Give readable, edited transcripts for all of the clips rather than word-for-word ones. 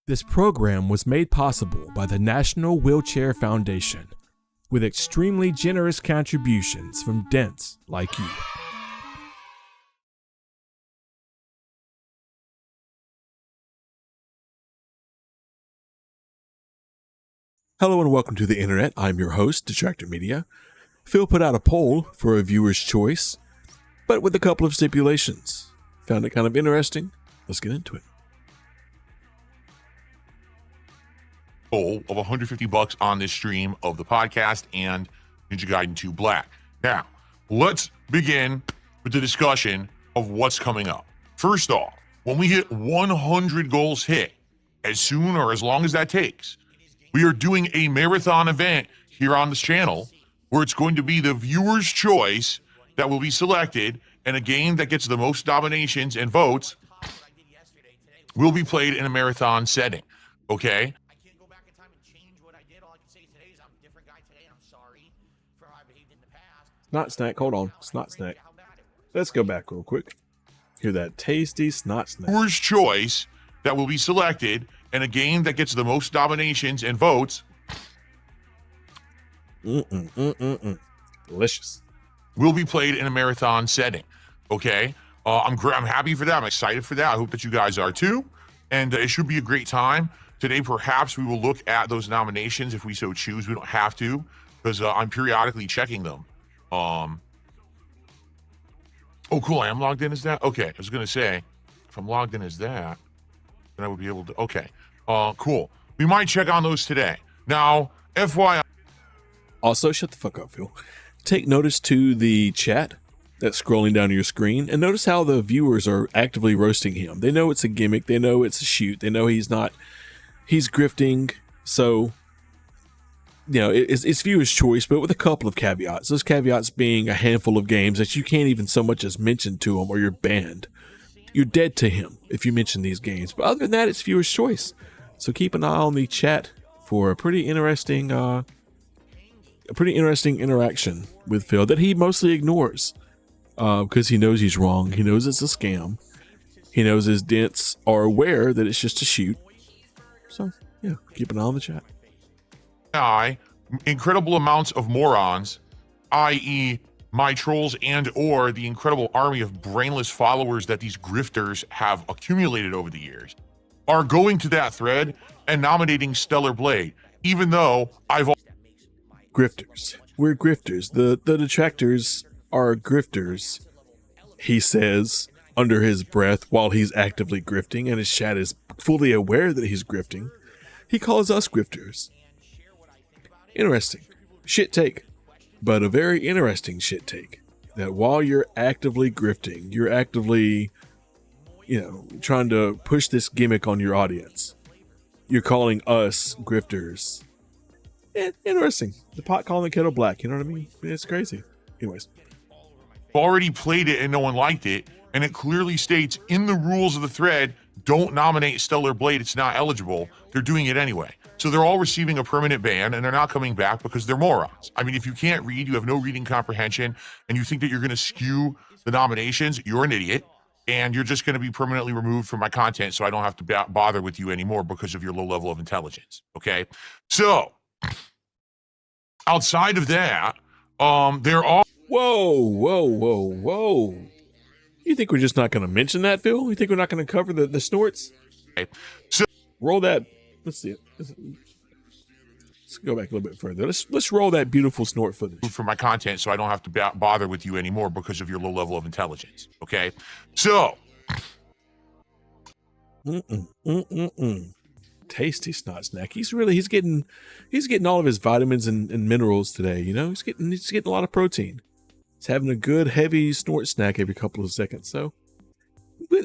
This program was made possible by the National Wheelchair Foundation with extremely generous contributions from dents like you. Hello and welcome to the internet. I'm your host, Detractor Media. Phil put out a poll for a viewer's choice, but with a couple of stipulations. Found it kind of interesting. Let's get into it. Goal of $150 on this stream of the podcast and Ninja Gaiden 2 Black. Now, let's begin with the discussion of what's coming up. First off, when we hit 100 goals hit, as soon or as long as that takes, we are doing a marathon event here on this channel where it's going to be the viewer's choice that will be selected, and a game that gets the most nominations and votes will be played in a marathon setting. Okay? Snot snack, hold on. Snot snack. Let's go back real quick. Hear that tasty snot snack. Viewer's choice that will be selected, and a game that gets the most nominations and votes Delicious. will be played in a marathon setting. Okay? I'm happy for that. I'm excited for that. I hope that you guys are too. And it should be a great time. Today, perhaps we will look at those nominations if we so choose. We don't have to, because I'm periodically checking them. Oh, cool. I am logged in as that? Okay. I was going to say, if I'm logged in as that, then I would be able to. Okay. Cool. We might check on those today. Now, FYI. Also, shut the fuck up, Phil. Take notice to the chat that's scrolling down your screen, and notice how the viewers are actively roasting him. They know it's a gimmick. They know it's a shoot. They know he's grifting. So, you know, it's viewer's choice, but with a couple of caveats. Those caveats being a handful of games that you can't even so much as mention to him, or you're banned. You're dead to him if you mention these games. But other than that, it's viewer's choice. So keep an eye on the chat for a pretty interesting interaction with Phil that he mostly ignores because he knows he's wrong. He knows it's a scam. He knows his dents are aware that it's just a shoot. So yeah, keep an eye on the chat. Incredible amounts of morons, i.e. my trolls and or the incredible army of brainless followers that these grifters have accumulated over the years, are going to that thread and nominating Stellar Blade, even though Grifters. We're grifters. The detractors are grifters, he says under his breath while he's actively grifting, and his chat is fully aware that he's grifting. He calls us grifters. Interesting. Shit take. But a very interesting shit take. That while you're actively grifting, you're actively, trying to push this gimmick on your audience. You're calling us grifters. Interesting. The pot calling the kettle black, you know what I mean? It's crazy. Anyways. Already played it and no one liked it, and it clearly states in the rules of the thread, don't nominate Stellar Blade, it's not eligible. They're doing it anyway. So they're all receiving a permanent ban, and they're not coming back because they're morons. I mean, if you can't read, you have no reading comprehension, and you think that you're going to skew the nominations, you're an idiot, and you're just going to be permanently removed from my content, so I don't have to bother with you anymore because of your low level of intelligence, okay? So, outside of that, there are... Whoa. You think we're just not going to mention that, Phil? You think we're not going to cover the snorts? Okay. So, roll that. Let's see it. Let's go back a little bit further. Let's roll that beautiful snort footage. For my content, so I don't have to bother with you anymore because of your low level of intelligence, okay? So... Tasty snot snack. He's getting all of his vitamins and minerals today. He's getting a lot of protein. He's having a good heavy snort snack every couple of seconds. So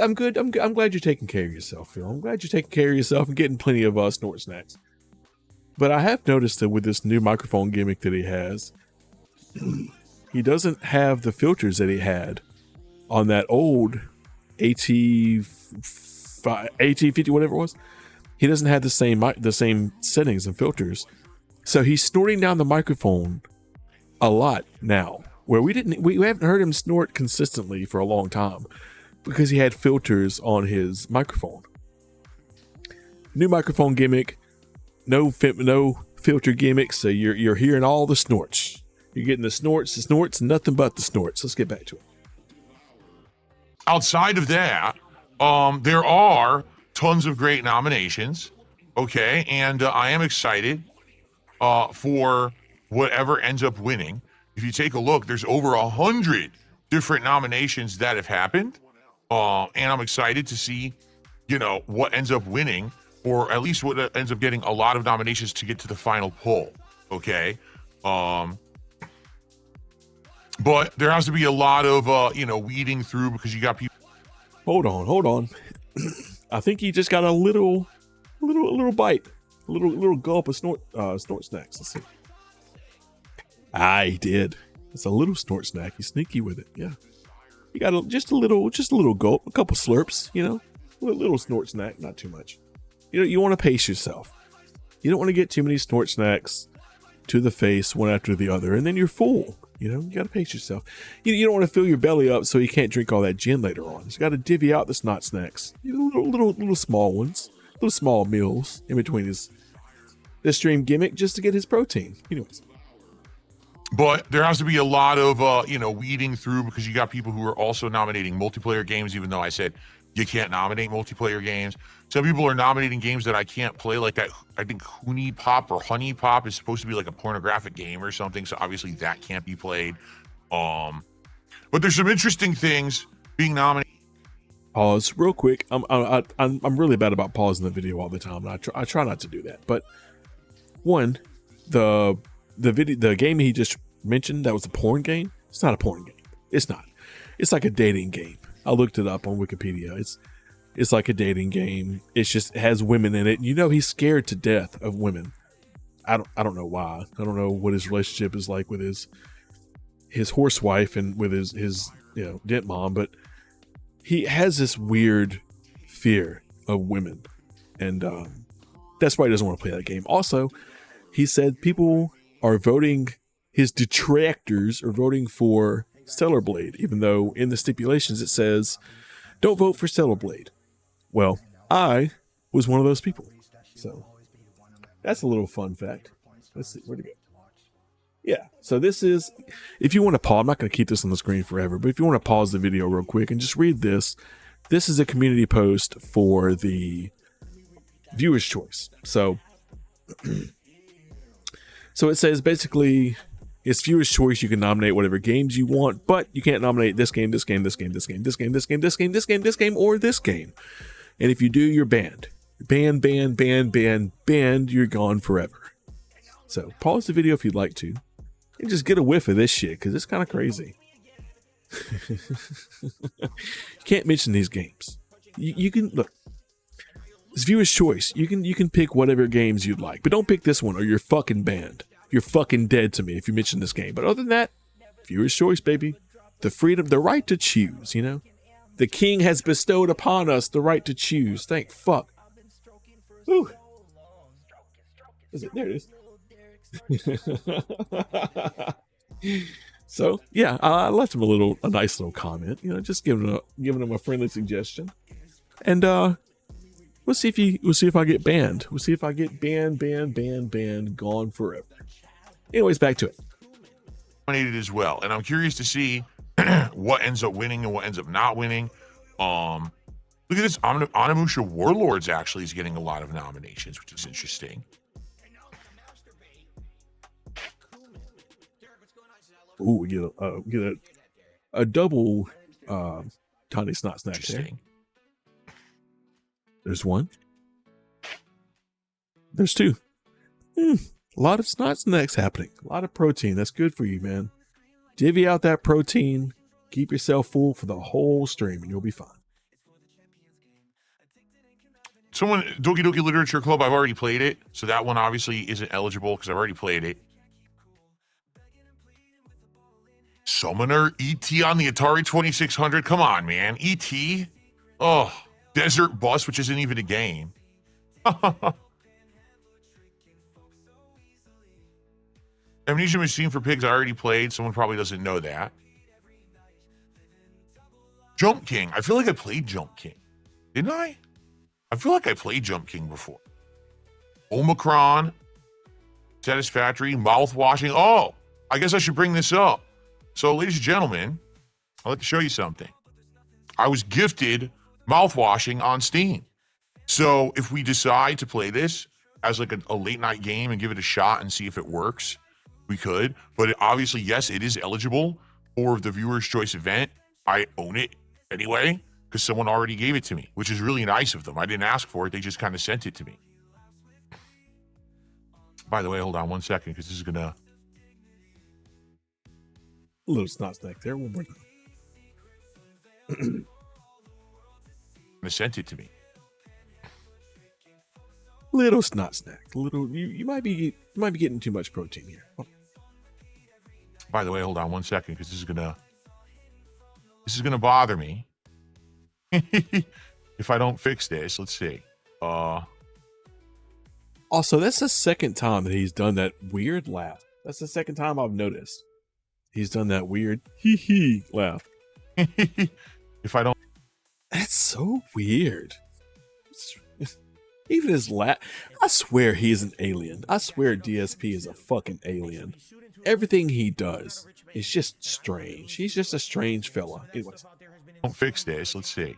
I'm good. I'm glad you're taking care of yourself, Phil. I'm glad you're taking care of yourself and getting plenty of snort snacks. But I have noticed that with this new microphone gimmick that he has, he doesn't have the filters that he had on that old AT50, whatever it was. He doesn't have the same settings and filters. So he's snorting down the microphone a lot now, where we haven't heard him snort consistently for a long time because he had filters on his microphone. New microphone gimmick, no filter gimmicks. So you're hearing all the snorts. You're getting the snorts, and nothing but the snorts. Let's get back to it. Outside of that, there are tons of great nominations. Okay, and I am excited for whatever ends up winning. If you take a look, there's over 100 different nominations that have happened, and I'm excited to see, what ends up winning, or at least what ends up getting a lot of nominations to get to the final poll. Okay, but there has to be a lot of weeding through, because you got people. Hold on. I think he just got a little bite, a little gulp of snort snacks. Let's see. He did. It's a little snort snack. He's sneaky with it. Yeah, you got just a little gulp, a couple slurps. A little snort snack, not too much. You want to pace yourself. You don't want to get too many snort snacks to the face one after the other, and then you're full. You got to pace yourself. You don't want to fill your belly up so you can't drink all that gin later on. You got to divvy out the snot snacks. Little small ones, little small meals in between the stream gimmick, just to get his protein. Anyways. But there has to be a lot of weeding through, because you got people who are also nominating multiplayer games, even though I said you can't nominate multiplayer games. Some people are nominating games that I can't play, like that. I think Honey Pop or Honey Pop is supposed to be like a pornographic game or something, so obviously that can't be played. But there's some interesting things being nominated. Pause real quick. I'm really bad about pausing the video all the time, and I try not to do that. But one, the game he just mentioned, that was a porn game. It's not a porn game. It's not. It's like a dating game. I looked it up on Wikipedia. It's like a dating game. It has women in it. He's scared to death of women. I don't know why. I don't know what his relationship is like with his horse wife and with his dent mom, but he has this weird fear of women, and that's why he doesn't want to play that game. Also, he said people are voting. His detractors are voting for Stellar Blade, even though in the stipulations it says don't vote for Stellar Blade. Well, I was one of those people, so that's a little fun fact. Let's see, where'd it go? Yeah, so this is, if you want to pause, I'm not going to keep this on the screen forever, but if you want to pause the video real quick and just read this is a community post for the viewer's choice. So it says basically, it's viewer's choice. You can nominate whatever games you want, but you can't nominate this game, this game, this game, this game, this game, this game, this game, this game, this game, or this game. And if you do, you're banned. Banned, you're gone forever. So pause the video if you'd like to, and just get a whiff of this shit, because it's kind of crazy. You can't mention these games. You can, look, it's viewer's choice. You can pick whatever games you'd like, but don't pick this one or you're fucking banned. You're fucking dead to me if you mention this game. But other than that, viewer's choice, baby. The freedom, the right to choose, The king has bestowed upon us the right to choose. Thank fuck. Whew. There it is. So, yeah, I left him a nice little comment, just giving him a friendly suggestion. And we'll see if I get banned. We'll see if I get banned, gone forever. Anyways, back to it. Nominated as well, and I'm curious to see what ends up winning and what ends up not winning. Look at this. Onimusha Warlords actually is getting a lot of nominations, which is interesting. Ooh, we get a double tiny snot snack there. There's one. There's two. A lot of snot snacks happening. A lot of protein. That's good for you, man. Divvy out that protein. Keep yourself full for the whole stream, and you'll be fine. Someone, Doki Doki Literature Club, I've already played it, so that one obviously isn't eligible because I've already played it. Summoner ET on the Atari 2600. Come on, man. ET. Oh, Desert Bus, which isn't even a game. Amnesia Machine for Pigs I already played. Someone probably doesn't know that. Jump King. I feel like I played Jump King. Didn't I? I feel like I played Jump King before. Omicron, satisfactory, mouth washing. Oh, I guess I should bring this up. So, ladies and gentlemen, I'd like to show you something. I was gifted mouthwashing on Steam. So if we decide to play this as like a late night game and give it a shot and see if it works, we could. But obviously, yes, it is eligible for the viewer's choice event. I own it anyway because someone already gave it to me, which is really nice of them. I didn't ask for it. They just kind of sent it to me. By the way, hold on one second because this is going to... A little snot snack there. One more time. sent it to me. Little snot snack. Little you might be getting too much protein here. By the way, hold on one second because this is gonna bother me. If I don't fix this, let's see. Also, that's the second time that he's done that weird laugh. That's the second time I've noticed. He's done that weird hee laugh. If I don't... That's so weird. Even his laugh. I swear he's an alien. I swear DSP is a fucking alien. Everything he does is just strange. He's just a strange fella. Anyways. Don't fix this. Let's see.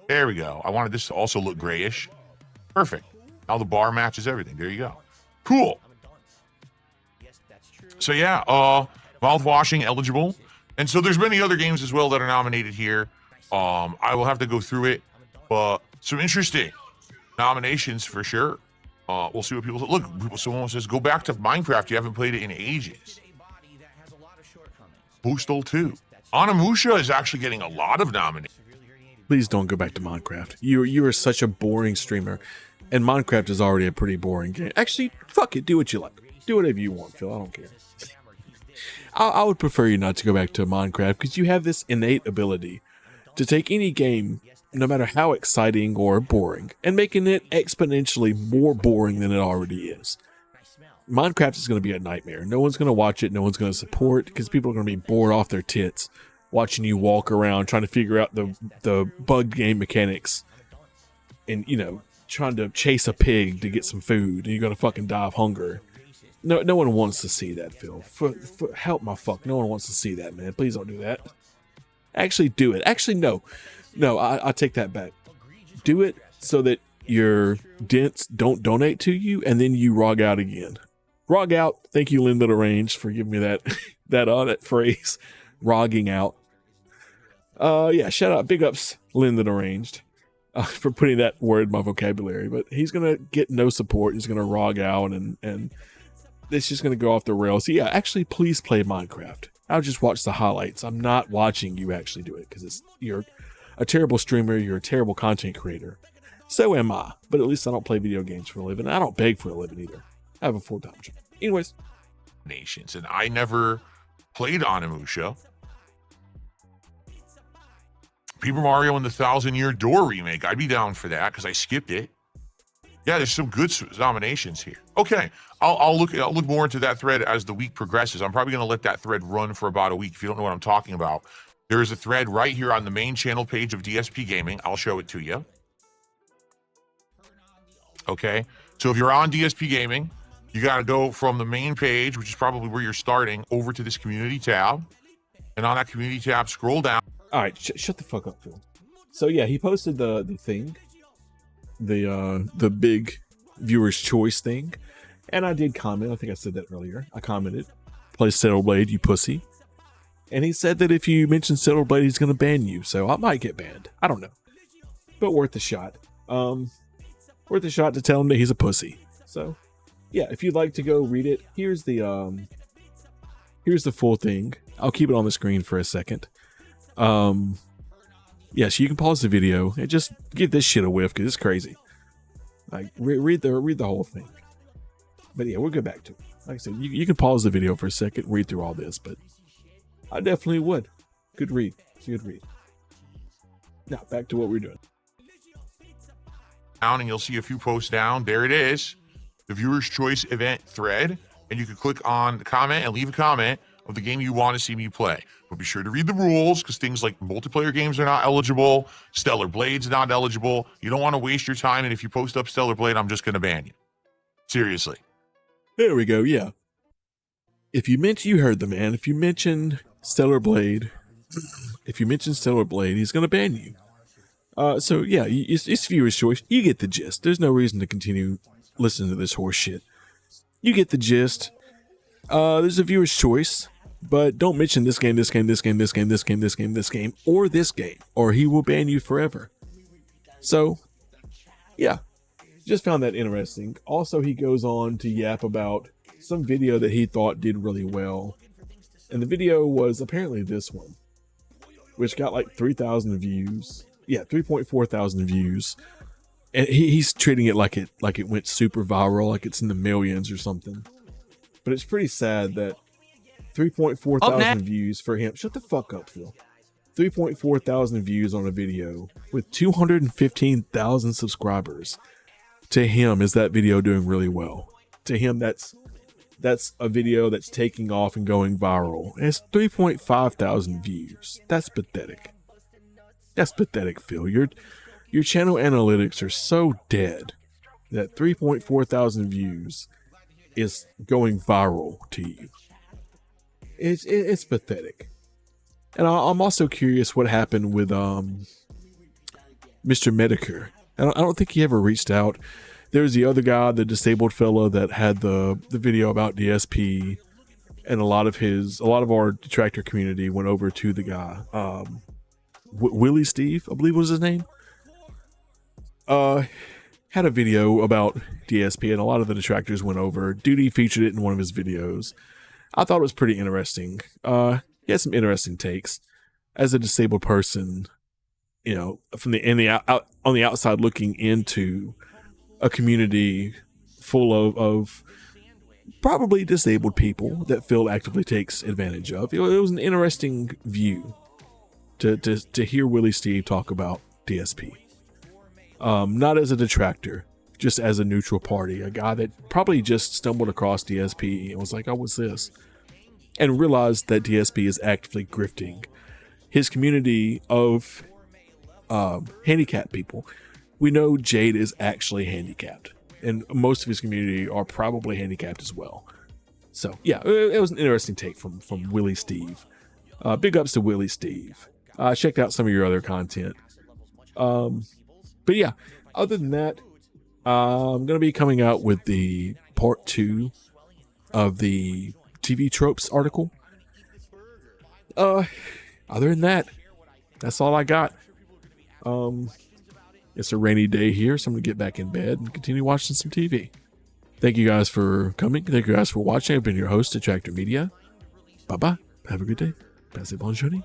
There we go. I wanted this to also look grayish. Perfect. Now the bar matches everything. There you go. Cool. So yeah, mouthwashing eligible. And so there's many other games as well that are nominated here. I will have to go through it, but some interesting nominations for sure. We'll see what people look. Someone says go back to Minecraft. You haven't played it in ages. Postal 2. Onimusha is actually getting a lot of nominations. Please don't go back to Minecraft. You are such a boring streamer, and Minecraft is already a pretty boring game. Actually, fuck it. Do what you like. Do whatever you want, Phil. I don't care. I would prefer you not to go back to Minecraft because you have this innate ability to take any game, no matter how exciting or boring, and making it exponentially more boring than it already is. Minecraft is going to be a nightmare. No one's going to watch it. No one's going to support because people are going to be bored off their tits watching you walk around trying to figure out the bug game mechanics and, you know, trying to chase a pig to get some food and you're going to fucking die of hunger. No one wants to see that, Phil. For help my fuck. No one wants to see that, man. Please don't do that. Actually do it. Actually, no. No, I take that back. Do it so that your dents don't donate to you and then you rog out again. Rog out. Thank you, Lynn Little Range, for giving me that phrase. Rogging out. Yeah, shout out. Big ups, Lynn Little Ranged, for putting that word in my vocabulary. But he's going to get no support. He's going to rog out and it's just going to go off the rails. So yeah, actually, please play Minecraft. I'll just watch the highlights. I'm not watching you actually do it because you're a terrible streamer. You're a terrible content creator. So am I. But at least I don't play video games for a living. I don't beg for a living either. I have a full-time job. Anyways. Nations, and I never played Onimusha. Paper Mario and the Thousand Year Door remake. I'd be down for that because I skipped it. Yeah, there's some good nominations here. Okay, I'll look more into that thread as the week progresses. I'm probably going to let that thread run for about a week. If you don't know what I'm talking about, there is a thread right here on the main channel page of DSP Gaming. I'll show it to you. Okay, so if you're on DSP Gaming, you got to go from the main page, which is probably where you're starting, over to this community tab. And on that community tab, scroll down. All right, shut the fuck up, Phil. So yeah, he posted the thing. The big viewer's choice thing, and I did comment. I think I said that earlier. I commented, "Play Settle Blade, you pussy," and he said that if you mention Settle Blade, he's gonna ban you. So I might get banned. I don't know, but worth a shot. Worth a shot to tell him that he's a pussy. So yeah, if you'd like to go read it, here's the full thing. I'll keep it on the screen for a second. Yes, you can pause the video and just give this shit a whiff because it's crazy. Like read the whole thing. But yeah, we'll get back to it. Like I said, you can pause the video for a second, read through all this, but I definitely would. Good read. It's a good read. Now back to what we're doing. Down and you'll see a few posts down. There it is, the viewer's choice event thread, and you can click on the comment and leave a comment of the game you want to see me play. But be sure to read the rules, because things like multiplayer games are not eligible, Stellar Blade's not eligible. You don't want to waste your time, and if you post up Stellar Blade, I'm just going to ban you. Seriously. There we go. Yeah. If you mention, you heard the man. If you mention Stellar Blade, he's going to ban you. So yeah, it's viewer's choice. You get the gist. There's no reason to continue listening to this horse shit. You get the gist. There's a viewer's choice, but don't mention this game, or he will ban you forever. So, yeah, just found that interesting. Also, he goes on to yap about some video that he thought did really well, and the video was apparently this one, which got like 3,000 views. Yeah, 3.4 thousand views, and he's treating it like it went super viral, like it's in the millions or something. But it's pretty sad that 3.4 thousand views for him. Shut the fuck up, Phil. 3.4 thousand views on a video with 215,000 subscribers. To him, is that video doing really well? To him, that's a video that's taking off and going viral. And it's 3.5 thousand views. That's pathetic. That's pathetic, Phil. Your channel analytics are so dead that 3.4 thousand views is going viral to you. It's pathetic. And I'm also curious what happened with Mr. Medicare. I don't think he ever reached out. There's the other guy, the disabled fella that had the video about DSP, and a lot of our detractor community went over to the guy. Willie Steve, I believe was his name, had a video about DSP, and a lot of the detractors went over. Duty featured it in one of his videos. I thought it was pretty interesting. He had some interesting takes. As a disabled person, you know, on the outside looking into a community full of probably disabled people that Phil actively takes advantage of. It was an interesting view to hear Willie Steve talk about DSP. Not as a detractor, just as a neutral party, a guy that probably just stumbled across DSP and was like, oh, what's this? And realized that DSP is actively grifting his community of handicapped people. We know Jade is actually handicapped, and most of his community are probably handicapped as well. So yeah, it was an interesting take from Willie Steve. Big ups to Willie Steve. Checked out some of your other content. But yeah, other than that, I'm going to be coming out with the part 2 of the TV tropes article. Other than that, that's all I got. It's a rainy day here, so I'm going to get back in bed and continue watching some TV. Thank you guys for coming. Thank you guys for watching. I've been your host, Detractor Media. Bye-bye. Have a good day. Passez bonne journée.